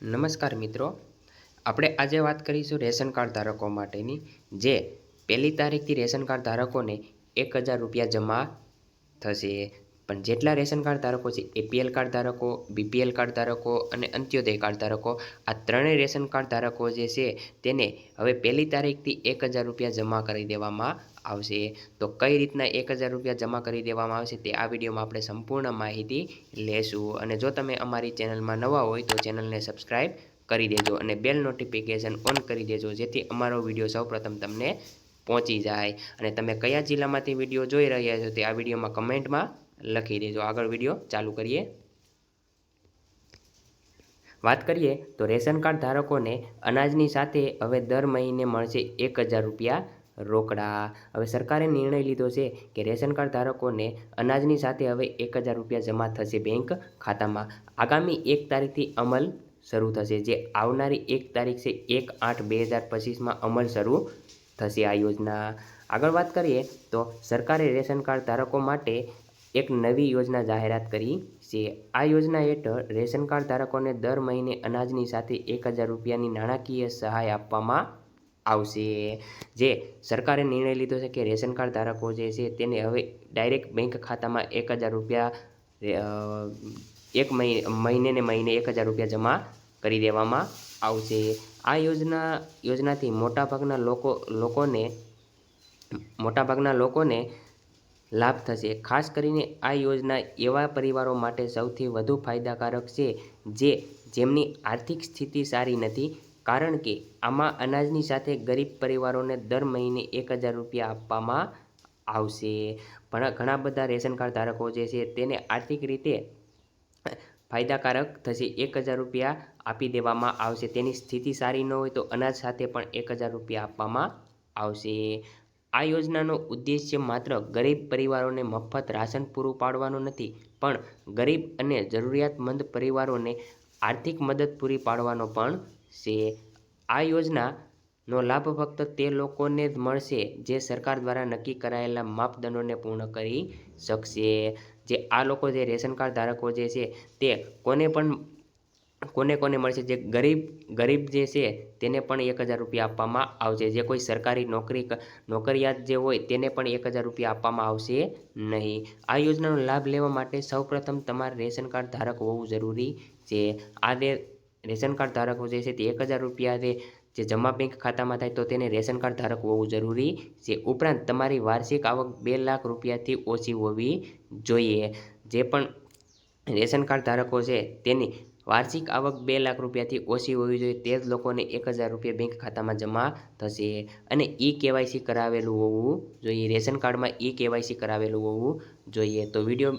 નમસ્કાર મિત્રો, આપણે આજે વાત કરીશું રેશન કાર્ડ ધારકો માટેની, જે 1લી તારીખથી રેશન કાર્ડ ધારકોને 1000 રૂપિયા જમા થશે. પણ જેટલા રેશન કાર્ડ ધારકો છે, એપીએલ કાર્ડ ધારકો, બીપીએલ કાર્ડ ધારકો અને અંત્યોદય કાર્ડ ધારકો, આ ત્રણેય રેશન કાર્ડ ધારકો જે છે તેને હવે 1લી તારીખથી 1000 રૂપિયા જમા કરી દેવામાં આવશે. તો કઈ રીતના 1000 રૂપિયા જમા કરી દેવામાં આવશે તે આ વિડીયોમાં આપણે સંપૂર્ણ માહિતી લેશું. અને જો તમે અમારી ચેનલમાં નવા હોય તો ચેનલને સબસ્ક્રાઈબ કરી દેજો અને બેલ નોટિફિકેશન ઓન કરી દેજો, જેથી અમારો વિડીયો સૌપ્રથમ તમને પહોંચી જાય. અને તમે કયા જિલ્લામાંથી વિડીયો જોઈ રહ્યા છો તે આ વિડીયોમાં કમેન્ટમાં લખી દેજો. આગળ વિડીયો ચાલુ કરીએ. વાત કરીએ તો રેશન કાર્ડ ધારકોને અનાજની સાથે હવે દર મહિને મળશે 1000 રૂપિયા રોકડા. હવે સરકારે નિર્ણય લીધો છે કે રેશન કાર્ડ ધારકોને અનાજની સાથે હવે 1000 રૂપિયા જમા થશે બેંક ખાતામાં. આગામી 1 તારીખથી અમલ શરૂ થશે, જે આવનારી 1 તારીખ છે 1/8/2025 અમલ શરૂ થશે આ યોજના. આગળ વાત કરીએ તો સરકારે રેશન કાર્ડ ધારકો માટે એક નવી યોજના જાહેરાત કરી છે. આ યોજના હેઠળ રેશન કાર્ડ ધારકોને દર મહિને અનાજની સાથે 1000 રૂપિયાની નાણાકીય સહાય આપવામાં આવશે. જે સરકારે નિર્ણય લીધો છે કે રેશન કાર્ડ ધારકો જે છે તેને હવે ડાયરેક્ટ બેંક ખાતામાં 1000 રૂપિયા એક મહિને 1000 રૂપિયા જમા કરી દેવામાં આવશે. આ યોજનાથી મોટાભાગના લોકોને લાભ થશે. ખાસ કરીને આ યોજના એવા પરિવારો માટે સૌથી વધુ ફાયદાકારક છે જેમની આર્થિક સ્થિતિ સારી નથી, કારણ કે આમાં અનાજની સાથે ગરીબ પરિવારોને દર મહિને 1000 રૂપિયા આપવામાં આવશે. પણ ઘણા બધા રેશન કાર્ડ ધારકો જે છે તેને આર્થિક રીતે ફાયદાકારક થશે. 1000 રૂપિયા આપી દેવામાં આવશે. તેની સ્થિતિ સારી ન હોય તો અનાજ સાથે પણ 1000 રૂપિયા આપવામાં આવશે. આ યોજનાનો ઉદ્દેશ્ય માત્ર ગરીબ પરિવારોને મફત રાશન પૂરું પાડવાનો નથી, પણ ગરીબ અને જરૂરિયાતમંદ પરિવારોને આર્થિક મદદ પૂરી પાડવાનો પણ છે. આ યોજનાનો લાભ ફક્ત તે લોકોને જ મળશે જે સરકાર દ્વારા નક્કી કરાયેલા માપદંડોને પૂર્ણ કરી શકશે. જે આ લોકો જે રેશન કાર્ડ ધારકો જે છે તે કોને મળશે? જે ગરીબ જે છે તેને પણ 1000 રૂપિયા આપવામાં આવશે. જે કોઈ સરકારી નોકરિયાત જે હોય તેને પણ 1000 રૂપિયા આપવામાં આવશે નહીં. આ યોજનાનો લાભ લેવા માટે સૌપ્રથમ તમારે રેશન કાર્ડ ધારક હોવું જરૂરી છે. આ રેશન કાર્ડ ધારકો જે છે તે 1000 રૂપિયા જે જમા બેંક ખાતામાં થાય તો તેને રેશન કાર્ડ ધારક હોવું જરૂરી છે. ઉપરાંત તમારી વાર્ષિક આવક 2 લાખ રૂપિયાથી ઓછી હોવી જોઈએ. જે પણ રેશન કાર્ડ ધારકો છે તેની વાર્ષિક આવક 2 લાખ રૂપિયાથી ઓછી હોવી જોઈએ. તે જ લોકોને 1000 રૂપિયા બેંક ખાતામાં જમા થશે. અને KYC કરાવેલું હોવું જોઈએ. રેશન કાર્ડમાં KYC કરાવેલું હોવું જોઈએ. તો વિડીયો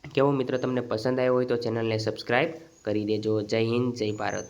કેવો મિત્રો તમને પસંદ આવ્યો હોય તો ચેનલને સબસ્ક્રાઈબ કરી દેજો. જય હિન્દ, જય ભારત.